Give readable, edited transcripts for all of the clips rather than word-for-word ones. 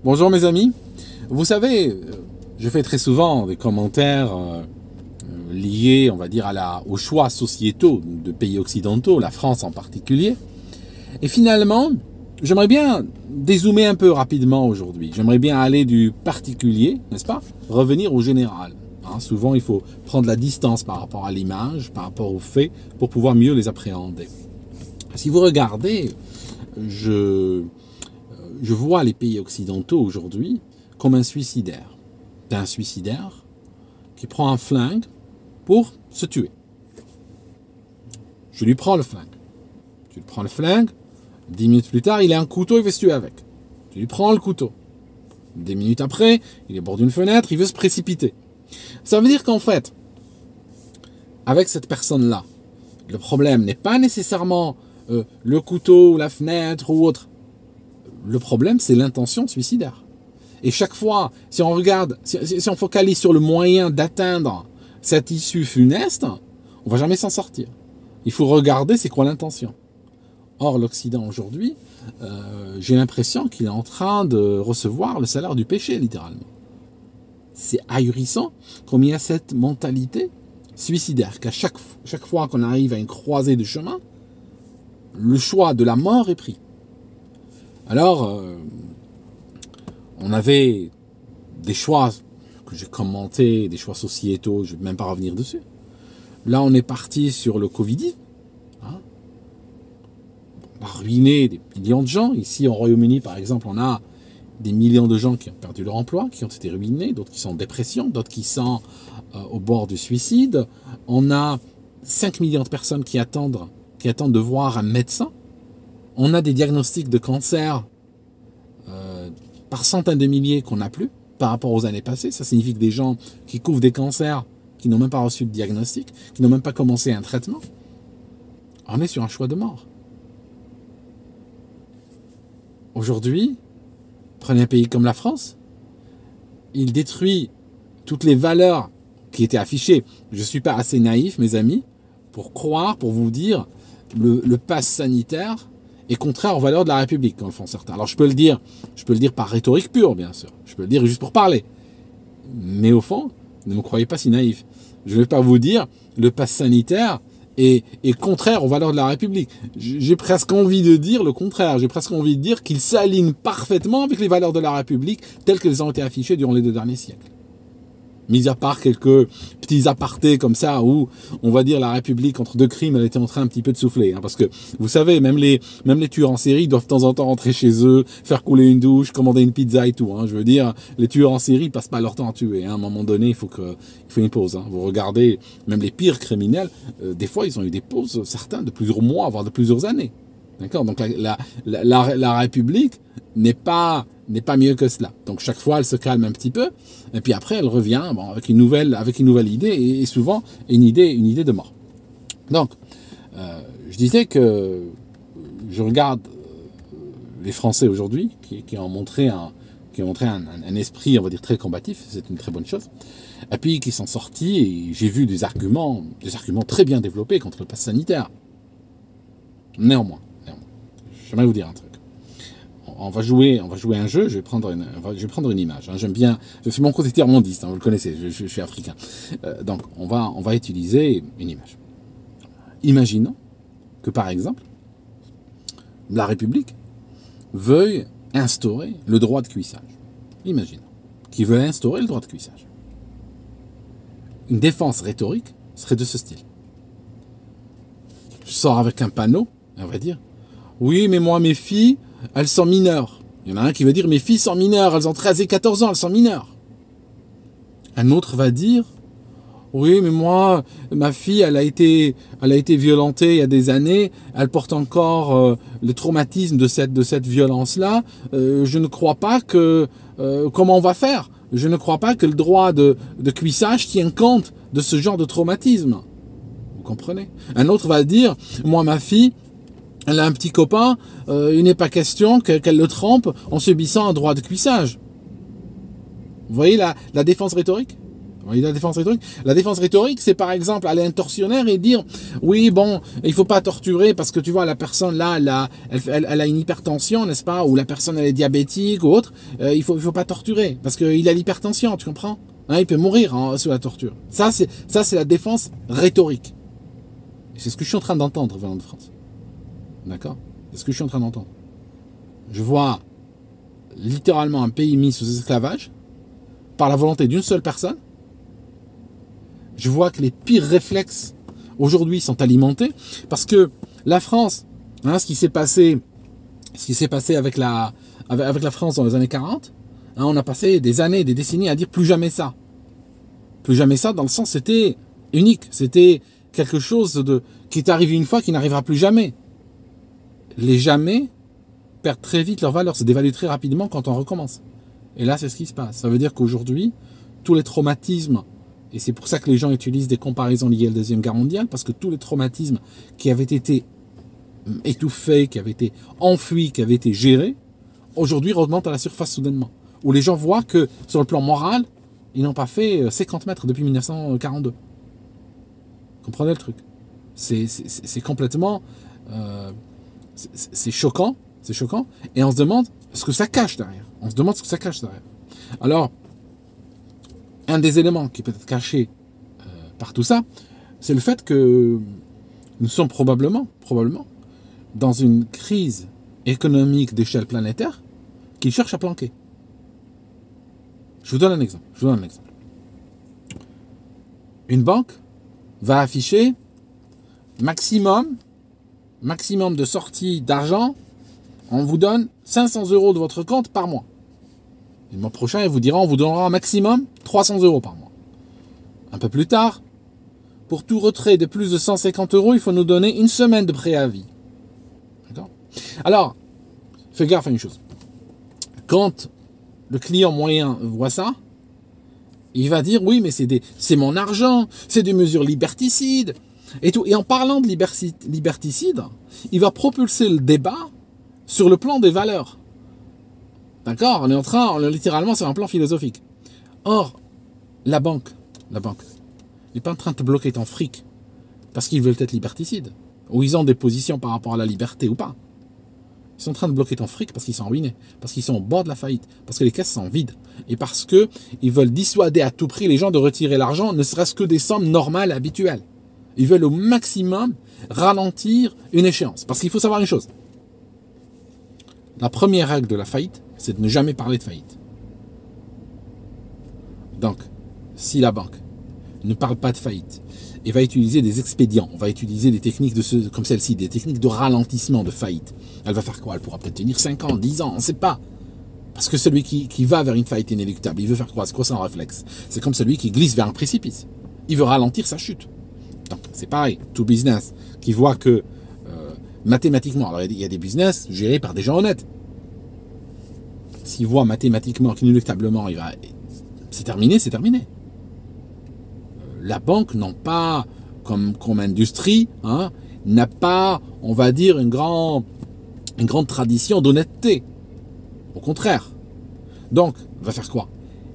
Bonjour mes amis. Vous savez, je fais très souvent des commentaires liés, on va dire, aux choix sociétaux de pays occidentaux, la France en particulier. Et finalement, j'aimerais bien dézoomer un peu rapidement aujourd'hui. J'aimerais bien aller du particulier, n'est-ce pas, revenir au général. Souvent, il faut prendre la distance par rapport à l'image, par rapport aux faits, pour pouvoir mieux les appréhender. Si vous regardez, je vois les pays occidentaux aujourd'hui comme un suicidaire. C'est un suicidaire qui prend un flingue pour se tuer. Je lui prends le flingue. Tu lui prends le flingue, 10 minutes plus tard, il a un couteau, il veut se tuer avec. Tu lui prends le couteau. 10 minutes après, il est au bord d'une fenêtre, il veut se précipiter. Ça veut dire qu'en fait, avec cette personne-là, le problème n'est pas nécessairement le couteau, ou la fenêtre ou autre. Le problème, c'est l'intention suicidaire. Et chaque fois, si on regarde, si on focalise sur le moyen d'atteindre cette issue funeste, on ne va jamais s'en sortir. Il faut regarder c'est quoi l'intention. Or, l'Occident aujourd'hui, j'ai l'impression qu'il est en train de recevoir le salaire du péché, littéralement. C'est ahurissant comme il y a cette mentalité suicidaire, qu'à chaque fois qu'on arrive à une croisée de chemin, le choix de la mort est pris. Alors, on avait des choix que j'ai commentés, des choix sociétaux, je ne vais même pas revenir dessus. Là, on est parti sur le Covid. On a ruiné des millions de gens. Ici, au Royaume-Uni, par exemple, on a des millions de gens qui ont perdu leur emploi, qui ont été ruinés, d'autres qui sont en dépression, d'autres qui sont au bord du suicide. On a 5 millions de personnes qui attendent de voir un médecin. On a des diagnostics de cancer par centaines de milliers qu'on n'a plus par rapport aux années passées. Ça signifie que des gens qui couvrent des cancers, qui n'ont même pas reçu de diagnostic, qui n'ont même pas commencé un traitement, on est sur un choix de mort. Aujourd'hui, prenez un pays comme la France, il détruit toutes les valeurs qui étaient affichées. Je ne suis pas assez naïf, mes amis, pour croire, pour vous dire, le pass sanitaire est contraire aux valeurs de la République, quand le font certains. Alors je peux le dire par rhétorique pure, bien sûr. Je peux le dire juste pour parler. Mais au fond, ne me croyez pas si naïf. Je ne vais pas vous dire le pass sanitaire est contraire aux valeurs de la République. J'ai presque envie de dire le contraire. J'ai presque envie de dire qu'il s'aligne parfaitement avec les valeurs de la République telles qu'elles ont été affichées durant les 2 derniers siècles. Mis à part quelques petits apartés comme ça où, on va dire, la République, entre 2 crimes, elle était en train un petit peu de souffler. Parce que, vous savez, même les tueurs en série doivent de temps en temps rentrer chez eux, faire couler une douche, commander une pizza et tout. Je veux dire, les tueurs en série passent pas leur temps à tuer. À un moment donné, il faut une pause. Vous regardez, même les pires criminels, des fois, ils ont eu des pauses, certains, de plusieurs mois, voire de plusieurs années. D'accord? Donc, la République n'est pas mieux que cela. Donc chaque fois, elle se calme un petit peu, et puis après, elle revient avec une nouvelle idée, et souvent une idée de mort. Donc, je disais que je regarde les Français aujourd'hui, qui ont montré un esprit, on va dire, très combatif, c'est une très bonne chose, et puis qui sont sortis, et j'ai vu des arguments très bien développés contre le pass sanitaire. Néanmoins, j'aimerais vous dire un truc. On va jouer un jeu, je vais prendre une image. J'aime bien, je suis mon côté tiers-mondiste, vous le connaissez, je suis africain. Donc, on va utiliser une image. Imaginons que, par exemple, la République veuille instaurer le droit de cuissage. Imaginons qu'il veuille instaurer le droit de cuissage. Une défense rhétorique serait de ce style. Je sors avec un panneau, et on va dire, oui, mais moi, mes filles, elles sont mineures. Il y en a un qui va dire, mes filles sont mineures, elles ont 13 et 14 ans, elles sont mineures. Un autre va dire, oui, mais moi, ma fille, elle a été violentée il y a des années, elle porte encore le traumatisme de cette violence-là. Je ne crois pas que... comment on va faire? Je ne crois pas que le droit de cuissage tienne compte de ce genre de traumatisme. Vous comprenez? Un autre va dire, moi, ma fille, elle a un petit copain, il n'est pas question qu'elle le trempe en subissant un droit de cuissage. Vous voyez la défense rhétorique? La défense rhétorique, c'est par exemple aller un tortionnaire et dire oui, bon, il faut pas torturer parce que tu vois, la personne là, elle a une hypertension, n'est-ce pas, ou la personne elle est diabétique ou autre, il faut pas torturer parce qu'il a l'hypertension, tu comprends, hein, il peut mourir sous la torture. Ça, c'est la défense rhétorique. C'est ce que je suis en train d'entendre venant de France. D'accord? C'est ce que je suis en train d'entendre. Je vois littéralement un pays mis sous esclavage par la volonté d'une seule personne. Je vois que les pires réflexes aujourd'hui sont alimentés parce que la France, hein, ce qui s'est passé avec la France dans les années 40, hein, on a passé des années, des décennies à dire plus jamais ça. Plus jamais ça, dans le sens c'était unique, c'était quelque chose qui est arrivé une fois, qui n'arrivera plus jamais. Les jamais perdent très vite leur valeur, se dévaluent très rapidement quand on recommence. Et là, c'est ce qui se passe. Ça veut dire qu'aujourd'hui, tous les traumatismes, et c'est pour ça que les gens utilisent des comparaisons liées à la Deuxième Guerre mondiale, parce que tous les traumatismes qui avaient été étouffés, qui avaient été enfuis, qui avaient été gérés, aujourd'hui remontent à la surface soudainement. Où les gens voient que, sur le plan moral, ils n'ont pas fait 50 mètres depuis 1942. Comprenez le truc? C'est complètement... c'est choquant, et on se demande ce que ça cache derrière. Alors, un des éléments qui peut être caché par tout ça, c'est le fait que nous sommes probablement dans une crise économique d'échelle planétaire qui cherche à planquer. Je vous donne un exemple. Une banque va afficher maximum de sortie d'argent, on vous donne 500 € de votre compte par mois. Et le mois prochain, il vous dira, on vous donnera un maximum 300 € par mois. Un peu plus tard, pour tout retrait de plus de 150 €, il faut nous donner une semaine de préavis. D'accord? Alors, fais gaffe à une chose. Quand le client moyen voit ça, il va dire, oui, mais c'est mon argent, c'est des mesures liberticides, et tout. Et en parlant de liberticide, il va propulser le débat sur le plan des valeurs. D'accord? On est littéralement sur un plan philosophique. Or, la banque n'est pas en train de te bloquer ton fric parce qu'ils veulent être liberticides, ou ils ont des positions par rapport à la liberté ou pas. Ils sont en train de bloquer ton fric parce qu'ils sont ruinés, parce qu'ils sont au bord de la faillite, parce que les caisses sont vides, et parce qu'ils veulent dissuader à tout prix les gens de retirer l'argent, ne serait-ce que des sommes normales, habituelles. Ils veulent au maximum ralentir une échéance. Parce qu'il faut savoir une chose. La première règle de la faillite, c'est de ne jamais parler de faillite. Donc, si la banque ne parle pas de faillite et va utiliser des expédients, on va utiliser des techniques comme celle-ci, des techniques de ralentissement de faillite, elle va faire quoi? Elle pourra peut-être tenir 5 ans, 10 ans, on ne sait pas. Parce que celui qui va vers une faillite inéluctable, il veut faire quoi? C'est quoi son réflexe? C'est comme celui qui glisse vers un précipice. Il veut ralentir sa chute. Donc, c'est pareil, tout business qui voit que mathématiquement, alors il y a des business gérés par des gens honnêtes. S'il voit mathématiquement qu'inéluctablement, c'est terminé, c'est terminé. La banque n'a pas, comme industrie, hein, n'a pas, on va dire, une grande tradition d'honnêteté. Au contraire. Donc, elle va faire quoi?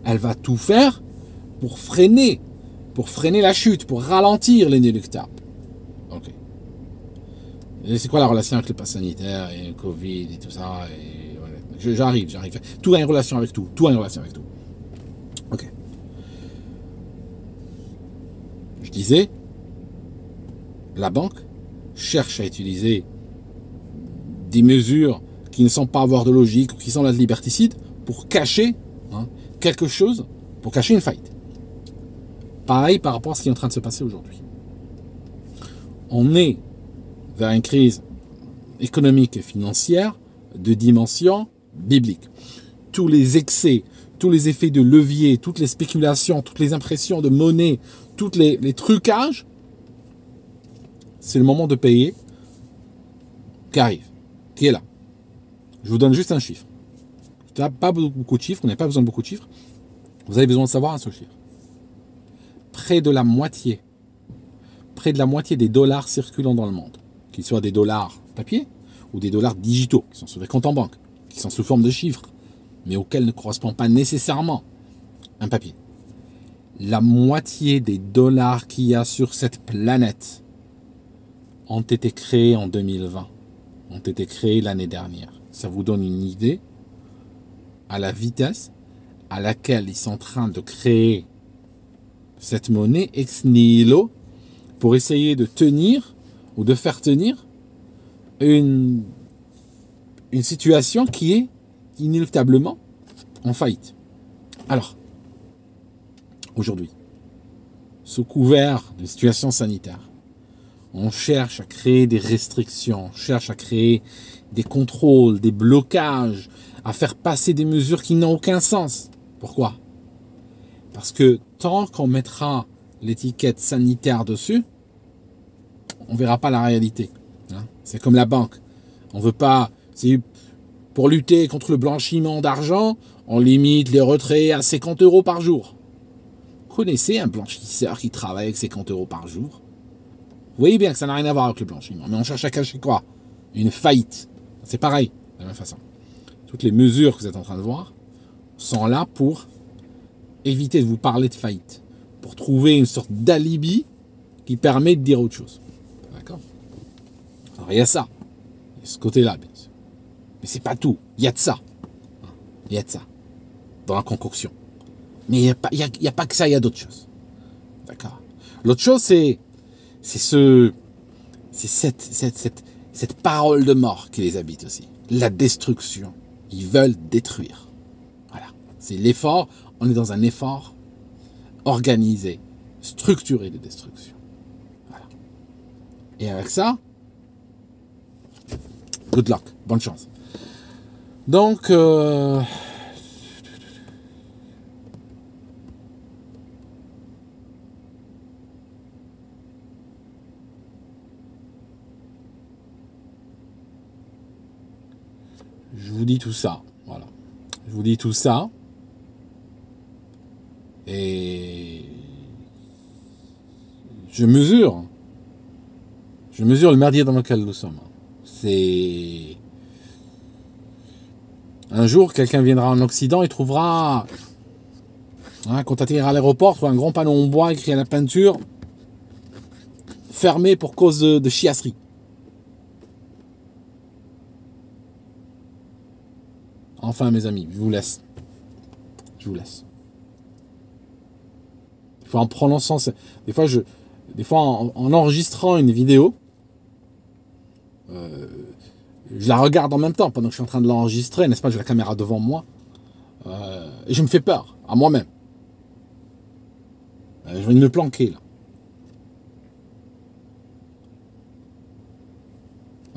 Elle va tout faire pour freiner la chute, pour ralentir l'inéluctable. Ok. Et c'est quoi la relation avec le pass sanitaire et le Covid et tout ça? Et voilà. J'arrive. Tout a une relation avec tout. Ok. Je disais, la banque cherche à utiliser des mesures qui ne sont pas avoir de logique ou qui sont la liberticide pour cacher quelque chose, pour cacher une faillite. Pareil par rapport à ce qui est en train de se passer aujourd'hui. On est vers une crise économique et financière de dimension biblique. Tous les excès, tous les effets de levier, toutes les spéculations, toutes les impressions de monnaie, tous les trucages, c'est le moment de payer qui arrive, qui est là. Je vous donne juste un chiffre. Vous n'avez pas beaucoup de chiffres, vous n'avez pas besoin de beaucoup de chiffres. Vous avez besoin de savoir un seul chiffre. Près de la moitié des dollars circulant dans le monde, qu'ils soient des dollars papier ou des dollars digitaux, qui sont sur des comptes en banque, qui sont sous forme de chiffres, mais auxquels ne correspond pas nécessairement un papier. la moitié des dollars qu'il y a sur cette planète ont été créés en 2020, ont été créés l'année dernière. Ça vous donne une idée à la vitesse à laquelle ils sont en train de créer cette monnaie ex nihilo pour essayer de tenir ou de faire tenir une situation qui est inéluctablement en faillite. Alors, aujourd'hui, sous couvert de situation sanitaire, on cherche à créer des restrictions, on cherche à créer des contrôles, des blocages, à faire passer des mesures qui n'ont aucun sens. Pourquoi? Parce que tant qu'on mettra l'étiquette sanitaire dessus, on ne verra pas la réalité. C'est comme la banque. On veut pas... Pour lutter contre le blanchiment d'argent, on limite les retraits à 50 € par jour. Vous connaissez un blanchisseur qui travaille avec 50 € par jour? Vous voyez bien que ça n'a rien à voir avec le blanchiment. Mais on cherche à cacher quoi? Une faillite. C'est pareil, de la même façon. Toutes les mesures que vous êtes en train de voir sont là pour éviter de vous parler de faillite. Pour trouver une sorte d'alibi qui permet de dire autre chose. D'accord? Alors il y a ça. Il y a ce côté-là, bien sûr. Mais c'est pas tout. Il y a de ça. Il y a de ça. Dans la concoction. Mais il n'y a pas que ça, il y a d'autres choses. D'accord? L'autre chose, c'est cette parole de mort qui les habite aussi. La destruction. Ils veulent détruire. Voilà. C'est l'effort. On est dans un effort organisé, structuré de destruction. Voilà. Et avec ça, good luck. Bonne chance. Donc, je vous dis tout ça. Voilà. Je vous dis tout ça. Et je mesure le merdier dans lequel nous sommes. C'est... Un jour, quelqu'un viendra en Occident et trouvera, quand atterrir à l'aéroport, un grand panneau en bois écrit à la peinture, fermé pour cause de chiasserie. Enfin, mes amis, je vous laisse. Je vous laisse. Des fois, en prononçant, des fois, en enregistrant une vidéo, je la regarde en même temps pendant que je suis en train de l'enregistrer, n'est-ce pas? J'ai la caméra devant moi. Et je me fais peur à moi-même. Je vais me planquer là.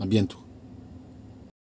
À bientôt.